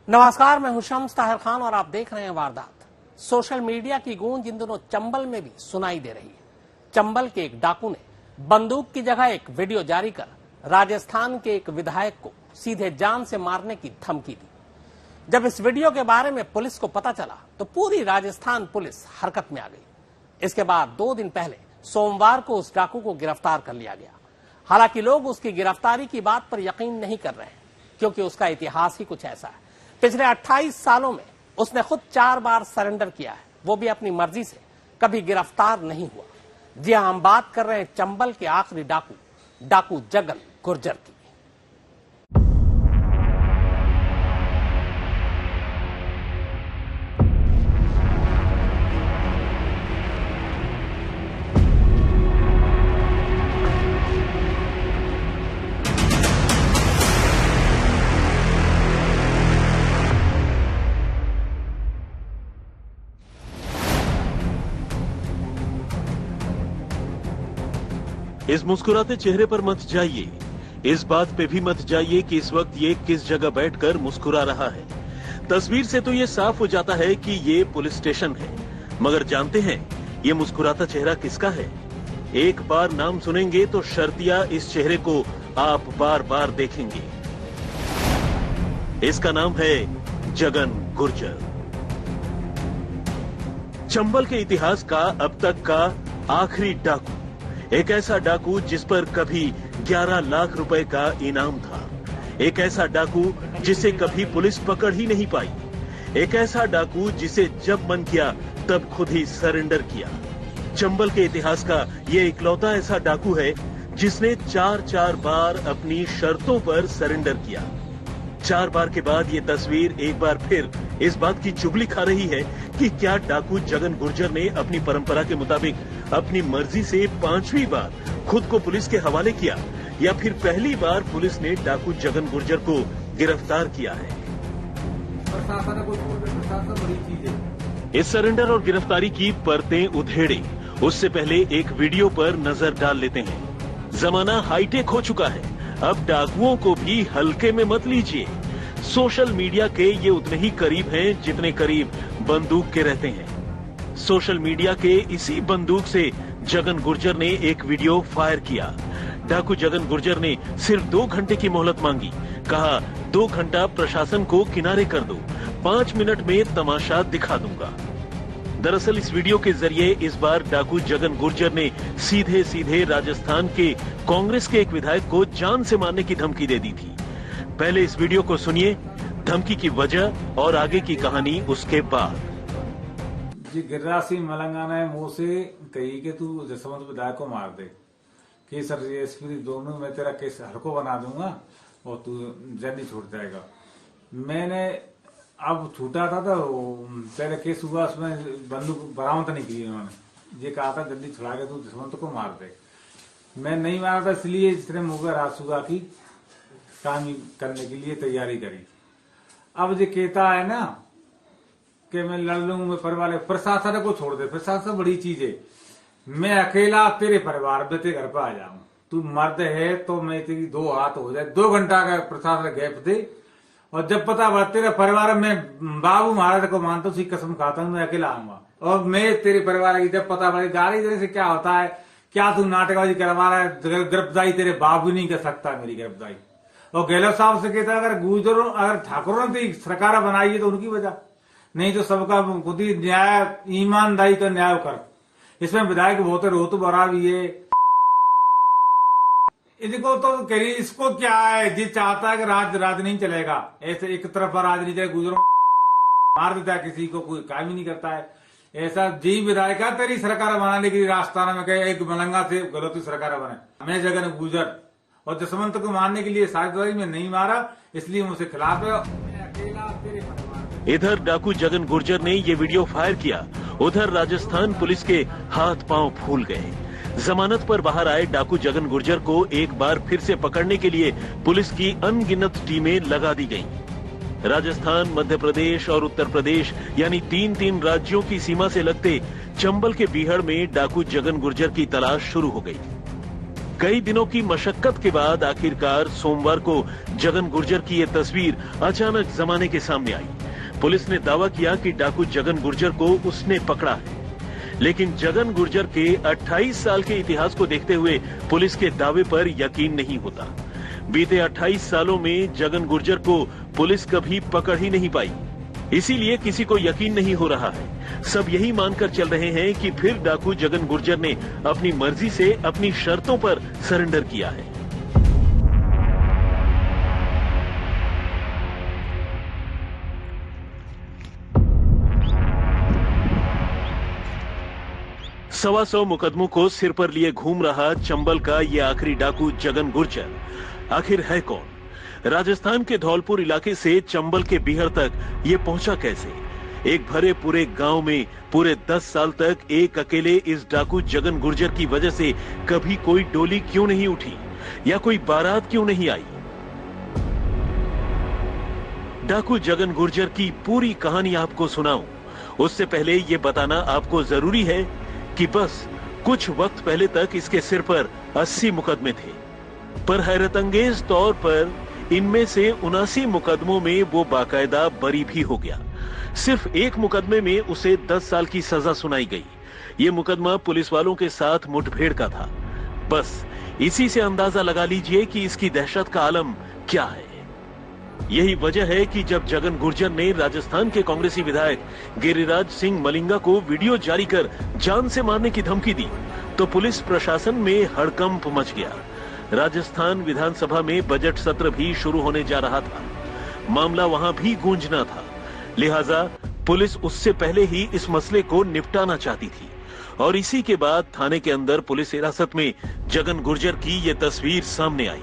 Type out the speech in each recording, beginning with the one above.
नमस्कार, मैं हूं शम्स ताहिर खान और आप देख रहे हैं वारदात। सोशल मीडिया की गूंज इन दिनों चंबल में भी सुनाई दे रही है। चंबल के एक डाकू ने बंदूक की जगह एक वीडियो जारी कर राजस्थान के एक विधायक को सीधे जान से मारने की धमकी दी। जब इस वीडियो के बारे में पुलिस को पता चला तो पूरी राजस्थान पुलिस हरकत में आ गई। इसके बाद 2 दिन पहले सोमवार को उस डाकू को गिरफ्तार कर लिया गया। हालांकि लोग उसकी गिरफ्तारी की बात पर यकीन नहीं कर रहे हैं, क्योंकि उसका इतिहास ही कुछ ऐसा है। पिछले 28 सालों में उसने खुद 4 बार सरेंडर किया है, वो भी अपनी मर्जी से, कभी गिरफ्तार नहीं हुआ। जी हां, हम बात कर रहे हैं चंबल के आखिरी डाकू जगन गुर्जर की। इस मुस्कुराते चेहरे पर मत जाइए, इस बात पे भी मत जाइए कि इस वक्त ये किस जगह बैठकर मुस्कुरा रहा है। तस्वीर से तो ये साफ हो जाता है कि ये पुलिस स्टेशन है, मगर जानते हैं ये मुस्कुराता चेहरा किसका है? एक बार नाम सुनेंगे तो शर्तिया इस चेहरे को आप बार बार देखेंगे। इसका नाम है जगन गुर्जर। चंबल के इतिहास का अब तक का आखिरी डाकू, एक ऐसा डाकू जिस पर कभी 11 लाख रुपए का इनाम था, एक ऐसा डाकू जिसे कभी पुलिस पकड़ ही नहीं पाई, एक ऐसा डाकू जिसे जब मन किया तब खुद ही सरेंडर किया। चंबल के इतिहास का ये इकलौता ऐसा डाकू है जिसने 4 बार अपनी शर्तों पर सरेंडर किया। 4 बार के बाद ये तस्वीर एक बार फिर इस बात की चुगली खा रही है कि क्या डाकू जगन गुर्जर ने अपनी परंपरा के मुताबिक अपनी मर्जी से 5वीं बार खुद को पुलिस के हवाले किया, या फिर पहली बार पुलिस ने डाकू जगन गुर्जर को गिरफ्तार किया है। इस सरेंडर और गिरफ्तारी की परतें उधेड़े उससे पहले एक वीडियो पर नजर डाल लेते हैं। जमाना हाईटेक हो चुका है, अब डाकुओं को भी हल्के में मत लीजिए। सोशल मीडिया के ये उतने ही करीब हैं जितने करीब बंदूक के रहते हैं। सोशल मीडिया के इसी बंदूक से जगन गुर्जर ने एक वीडियो फायर किया। डाकू जगन गुर्जर ने सिर्फ 2 घंटे की मोहलत मांगी, कहा 2 घंटा प्रशासन को किनारे कर दो, 5 मिनट में तमाशा दिखा दूंगा। दरअसल इस वीडियो के जरिए इस बार डाकू जगन गुर्जर ने सीधे सीधे राजस्थान के कांग्रेस के एक विधायक को जान से मारने की धमकी दे दी थी। पहले इस वीडियो को सुनिए, धमकी की वजह और आगे की कहानी उसके बाद। जी, गिरिराज सिंह मलंगाना है मुंह से कही कि तू जसवंत विधायक को मार दे, केस और एसपी दोनों में तेरा केस हल्को बना दूंगा और तू जल्दी छूट जाएगा। मैंने अब छूटा था तो पहले केस हुआ, उसमें बंदूक बरामद नहीं की उन्होंने, ये कहा था जल्दी छुड़ा के तू जसवंत को मार दे। मैं नहीं मारा था, इसलिए इसने मुंह पर हाथ सुगा की काम करने के लिए तैयारी करी। अब ये कहता है ना कि मैं लड़ लूंगा, मैं परिवार, प्रशासन को छोड़ दे, प्रशासन बड़ी चीज है। मैं अकेला तेरे परिवार में तेरे घर पर आ जाऊं, तू मर्द है तो मैं तेरी 2 हाथ हो जाए, 2 घंटा का प्रशासन गैप दे, और जब पता बा तेरे परिवार में बाबू महाराज को मानता हूँ, कसम खाता हूँ, मैं अकेला आऊंगा और मैं तेरे परिवार की जब पता पड़े गाली देने से क्या होता है, क्या तू नाटकबाजी करवा रहा है, गिरफ्तारी तेरे बाबू नहीं कर सकता मेरी गिरफ्तारी। और गहलोत साहब से कहता है अगर गुर्जरों अगर ठाकुरों ने सरकार बनाई है तो उनकी वजह, नहीं तो सबका खुद ही न्याय ईमानदारी का न्याय कर। इसमें विधायक बहुत रोत बरा भी है, इनको तो करिए, इसको क्या है, जी चाहता है कि राज नहीं चलेगा, ऐसे एक तरफ राज नहीं चलेगा, गुजरों मार देता है किसी को, कोई काम ही नहीं करता है। ऐसा जी विधायक तेरी सरकार बनाने के लिए राजस्थान में कहे एक मलंगा से गलत सरकार बने। मैं जगन गुर्जर और जसवंत को मारने के लिए साझेदारी में नहीं मारा, इसलिए मुझसे खिलाफ है। अकेला तेरे परिवार। इधर डाकू जगन गुर्जर ने ये वीडियो फायर किया, उधर राजस्थान पुलिस के हाथ पांव फूल गए। जमानत पर बाहर आए डाकू जगन गुर्जर को एक बार फिर से पकड़ने के लिए पुलिस की अनगिनत टीमें लगा दी गईं। राजस्थान, मध्य प्रदेश और उत्तर प्रदेश यानी 3 राज्यों की सीमा से लगते चंबल के बीहड़ में डाकू जगन गुर्जर की तलाश शुरू हो गई। कई दिनों की मशक्कत के बाद आखिरकार सोमवार को जगन गुर्जर की यह तस्वीर अचानक जमाने के सामने आई। पुलिस ने दावा किया कि डाकू जगन गुर्जर को उसने पकड़ा है, लेकिन जगन गुर्जर के 28 साल के इतिहास को देखते हुए पुलिस के दावे पर यकीन नहीं होता। बीते 28 सालों में जगन गुर्जर को पुलिस कभी पकड़ ही नहीं पाई, इसीलिए किसी को यकीन नहीं हो रहा है। सब यही मानकर चल रहे हैं कि फिर डाकू जगन गुर्जर ने अपनी मर्जी से अपनी शर्तों पर सरेंडर किया है। सवा सौ मुकदमों को सिर पर लिए घूम रहा चंबल का ये आखिरी डाकू जगन गुर्जर आखिर है कौन? राजस्थान के धौलपुर इलाके से चंबल के बिहर तक ये पहुंचा कैसे? एक भरे पूरे गांव में पूरे 10 साल तक एक अकेले इस डाकू जगन गुर्जर की वजह से कभी कोई डोली क्यों नहीं उठी या कोई बारात क्यों नहीं आई? डाकू जगन गुर्जर की पूरी कहानी आपको सुनाऊं, उससे पहले ये बताना आपको जरूरी है कि बस कुछ वक्त पहले तक इसके सिर पर 80 मुकदमे थे, पर हैरतअंगेज तौर पर इनमें से 79 मुकदमों में वो बाकायदा बरी भी हो गया। सिर्फ एक मुकदमे में उसे 10 साल की सजा सुनाई गई। ये मुकदमा पुलिस वालों के साथ मुठभेड़ का था। बस इसी से अंदाजा लगा लीजिए कि इसकी दहशत का आलम क्या है। यही वजह है कि जब जगन गुर्जर ने राजस्थान के कांग्रेसी विधायक गिरिराज सिंह मलिंगा को वीडियो जारी कर जान से मारने की धमकी दी, तो पुलिस प्रशासन में हड़कंप मच गया। राजस्थान विधानसभा में बजट सत्र भी शुरू होने जा रहा था। मामला वहां भी गूंजना था, लिहाजा पुलिस उससे पहले ही इस मसले को निपटाना चाहती थी। और इसी के बाद थाने के अंदर पुलिस हिरासत में जगन गुर्जर की यह तस्वीर सामने आई।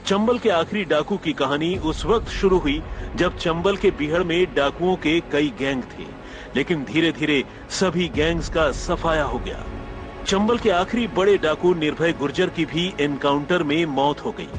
चंबल के आखिरी डाकू की कहानी उस वक्त शुरू हुई जब चंबल के बिहड़ में डाकुओं के कई गैंग थे, लेकिन धीरे धीरे सभी गैंग्स का सफाया हो गया। चंबल के आखिरी बड़े डाकू निर्भय गुर्जर की भी एनकाउंटर में मौत हो गई।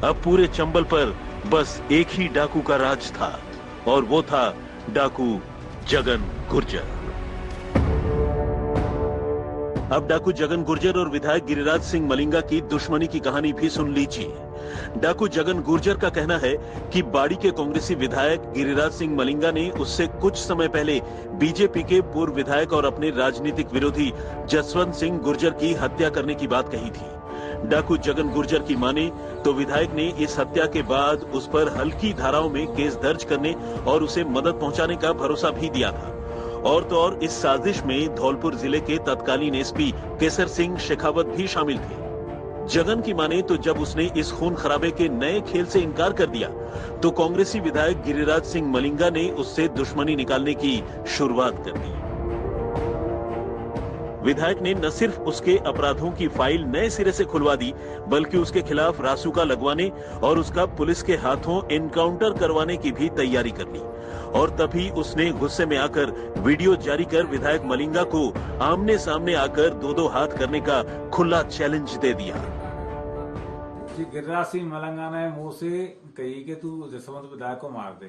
अब पूरे चंबल पर बस एक ही डाकू का राज था, और वो था डाकू जगन गुर्जर। अब डाकू जगन गुर्जर और विधायक गिरिराज सिंह मलिंगा की दुश्मनी की कहानी भी सुन लीजिए। डाकू जगन गुर्जर का कहना है कि बाड़ी के कांग्रेसी विधायक गिरिराज सिंह मलिंगा ने उससे कुछ समय पहले बीजेपी के पूर्व विधायक और अपने राजनीतिक विरोधी जसवंत सिंह गुर्जर की हत्या करने की बात कही थी। डाकू जगन गुर्जर की माने तो विधायक ने इस हत्या के बाद उस पर हल्की धाराओं में केस दर्ज करने और उसे मदद पहुंचाने का भरोसा भी दिया था। और तो और इस साजिश में धौलपुर जिले के तत्कालीन एसपी केसर सिंह शेखावत भी शामिल थे। जगन की माने तो जब उसने इस खून खराबे के नए खेल से इनकार कर दिया, तो कांग्रेसी विधायक गिरिराज सिंह मलिंगा ने उससे दुश्मनी निकालने की शुरुआत कर दी। विधायक ने न सिर्फ उसके अपराधों की फाइल नए सिरे से खुलवा दी, बल्कि उसके खिलाफ रासुका लगवाने और उसका पुलिस के हाथों एनकाउंटर करवाने की भी तैयारी कर ली। और तभी उसने गुस्से में आकर वीडियो जारी कर विधायक मलिंगा को आमने सामने आकर दो हाथ करने का खुला चैलेंज दे दिया। जी गिरिराज सिंह मलिंगा ने मुंह से कही कि तू जसवंत विधायक को मार दे,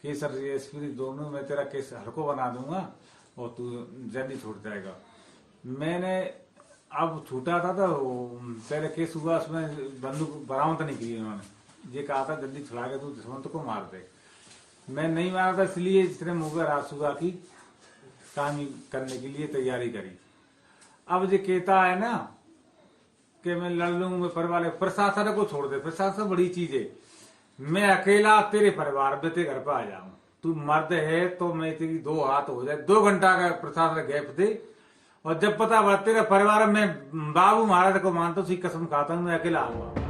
केसर एसपी दोनों में तेरा केस हल्को बना दूंगा और तू जल्दी छूट जाएगा। मैंने अब छूटा था तो पहले केस हुआ, उसमें बंदूक बरामद नहीं की। उन्होंने ये कहा था जल्दी छुड़ा के तू जसवंत को मार दे। मैं नहीं मारा था, इसलिए इसने मुंह पर रासुका की काम करने के लिए तैयारी करी। अब जो कहता है ना कि मैं लड़ लूंगा, मैं परिवार प्रशासन को छोड़ दे, प्रशासन बड़ी चीज है। मैं अकेला तेरे परिवार में तेरे घर पे आ जाऊं, तू मर्द है तो मैं तेरी 2 हाथ हो जाए, 2 घंटा का प्रशासन गैप दे। और जब पता हुआ तेरे परिवार में बाबू महाराज को मानता हूं, कसम खाता हूं मैं अकेला आऊंगा।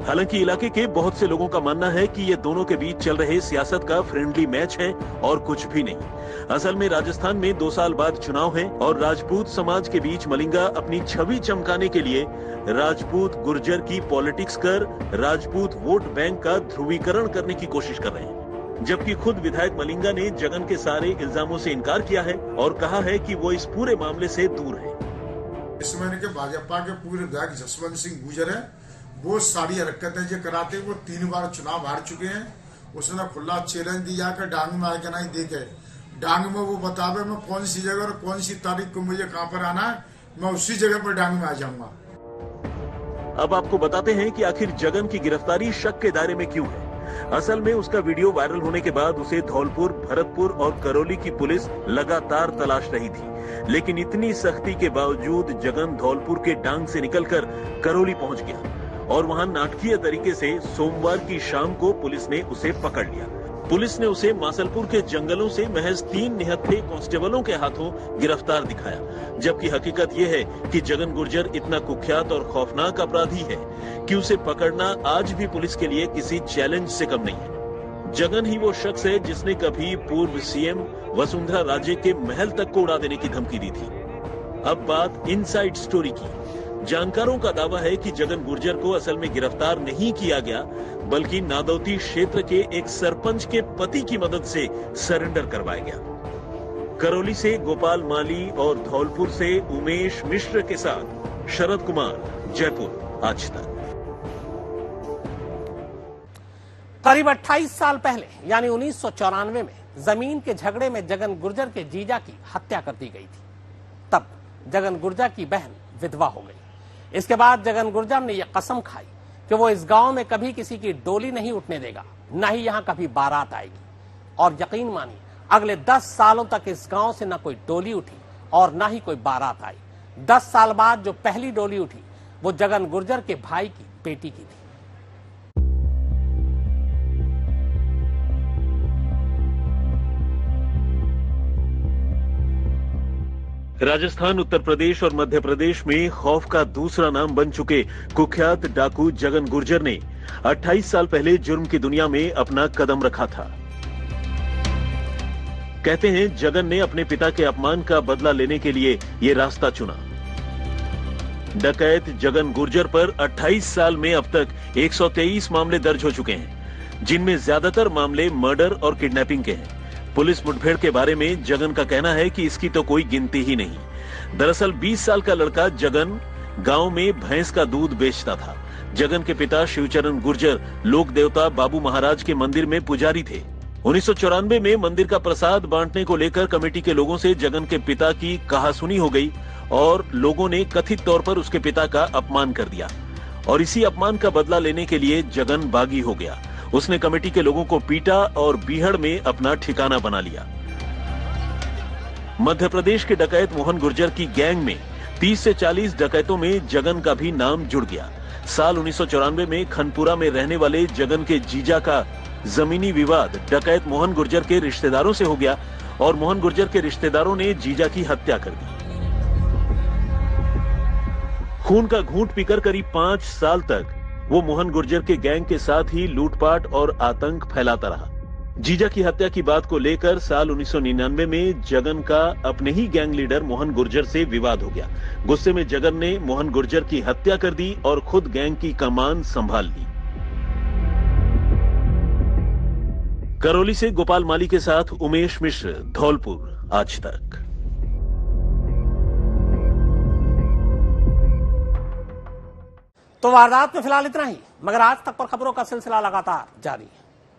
हालांकि इलाके के बहुत से लोगों का मानना है कि ये दोनों के बीच चल रहे सियासत का फ्रेंडली मैच है और कुछ भी नहीं। असल में राजस्थान में 2 साल बाद चुनाव है और राजपूत समाज के बीच मलिंगा अपनी छवि चमकाने के लिए राजपूत गुर्जर की पॉलिटिक्स कर राजपूत वोट बैंक का ध्रुवीकरण करने की कोशिश कर रहे हैं, जबकि खुद विधायक मलिंगा ने जगन के सारे इल्जामों से इनकार किया है और कहा है कि वो इस पूरे मामले से दूर है। इस महीने के भाजपा के पूर्व विधायक जसवंत सिंह गुर्जर है, वो सारी हरकतें जो कराते वो 3 बार चुनाव हार चुके हैं। उसने खुला चैलेंज दिया कि डांग में आके नहीं देखे, डांग में वो बतावे मैं कौन सी जगह और कौन सी तारीख को मुझे कहां पर आना है, मैं उसी जगह पर डांग में आ जाऊंगा। अब आपको बताते हैं कि आखिर जगन की गिरफ्तारी शक के दायरे में क्यों है। असल में उसका वीडियो वायरल होने के बाद उसे धौलपुर, भरतपुर और करौली की पुलिस लगातार तलाश रही थी, लेकिन इतनी सख्ती के बावजूद जगन धौलपुर के डांग से निकलकर करौली पहुंच गया और वहां नाटकीय तरीके से सोमवार की शाम को पुलिस ने उसे पकड़ लिया। पुलिस ने उसे मासलपुर के जंगलों से महज 3 निहत्थे कांस्टेबलों के हाथों गिरफ्तार दिखाया, जबकि हकीकत यह है कि जगन गुर्जर इतना कुख्यात और खौफनाक अपराधी है कि उसे पकड़ना आज भी पुलिस के लिए किसी चैलेंज से कम नहीं है। जगन ही वो शख्स है जिसने कभी पूर्व सीएम वसुंधरा राजे के महल तक को उड़ा देने की धमकी दी थी। अब बात इनसाइड स्टोरी की। जानकारों का दावा है कि जगन गुर्जर को असल में गिरफ्तार नहीं किया गया, बल्कि नादौती क्षेत्र के एक सरपंच के पति की मदद से सरेंडर करवाया गया। करौली से गोपाल माली और धौलपुर से उमेश मिश्र के साथ शरद कुमार, जयपुर, आज तक। करीब 28 साल पहले यानी 1994 में जमीन के झगड़े में जगन गुर्जर के जीजा की हत्या कर दी गई थी। तब जगन गुर्जर की बहन विधवा हो गई। इसके बाद जगन गुर्जर ने यह कसम खाई कि वो इस गांव में कभी किसी की डोली नहीं उठने देगा, न ही यहां कभी बारात आएगी। और यकीन मानिए, अगले 10 सालों तक इस गांव से न कोई डोली उठी और न ही कोई बारात आई। 10 साल बाद जो पहली डोली उठी वो जगन गुर्जर के भाई की बेटी की थी। राजस्थान, उत्तर प्रदेश और मध्य प्रदेश में खौफ का दूसरा नाम बन चुके कुख्यात डाकू जगन गुर्जर ने 28 साल पहले जुर्म की दुनिया में अपना कदम रखा था। कहते हैं जगन ने अपने पिता के अपमान का बदला लेने के लिए यह रास्ता चुना। डकैत जगन गुर्जर पर 28 साल में अब तक 123 मामले दर्ज हो चुके हैं, जिनमें ज्यादातर मामले मर्डर और किडनैपिंग के हैं। पुलिस मुठभेड़ के बारे में जगन का कहना है कि इसकी तो कोई गिनती ही नहीं। दरअसल 20 साल का लड़का जगन गांव में भैंस का दूध बेचता था। जगन के पिता शिवचरण गुर्जर लोक देवता बाबू महाराज के मंदिर में पुजारी थे। 1994 में मंदिर का प्रसाद बांटने को लेकर कमेटी के लोगों से जगन के पिता की कहासुनी हो गई और लोगों ने कथित तौर पर उसके पिता का अपमान कर दिया और इसी अपमान का बदला लेने के लिए जगन बागी हो गया। उसने कमेटी के लोगों को पीटा और बीहड़ में अपना ठिकाना बना लिया। मध्य प्रदेश के डकैत मोहन गुर्जर की गैंग में 30 से 40 डकैतों में जगन का भी नाम जुड़ गया। साल 1994 में खनपुरा में रहने वाले जगन के जीजा का जमीनी विवाद डकैत मोहन गुर्जर के रिश्तेदारों से हो गया और मोहन गुर्जर के रिश्तेदारों ने जीजा की हत्या कर दी। खून का घूंट पीकर करीब 5 साल तक वो मोहन गुर्जर के गैंग के साथ ही लूटपाट और आतंक फैलाता रहा। जीजा की हत्या की बात को लेकर साल 1999 में जगन का अपने ही गैंग लीडर मोहन गुर्जर से विवाद हो गया। गुस्से में जगन ने मोहन गुर्जर की हत्या कर दी और खुद गैंग की कमान संभाल ली। करौली से गोपाल माली के साथ उमेश मिश्र, धौलपुर, आज तक। तो वारदात में फिलहाल इतना ही, मगर आज तक पर खबरों का सिलसिला लगातार जारी है।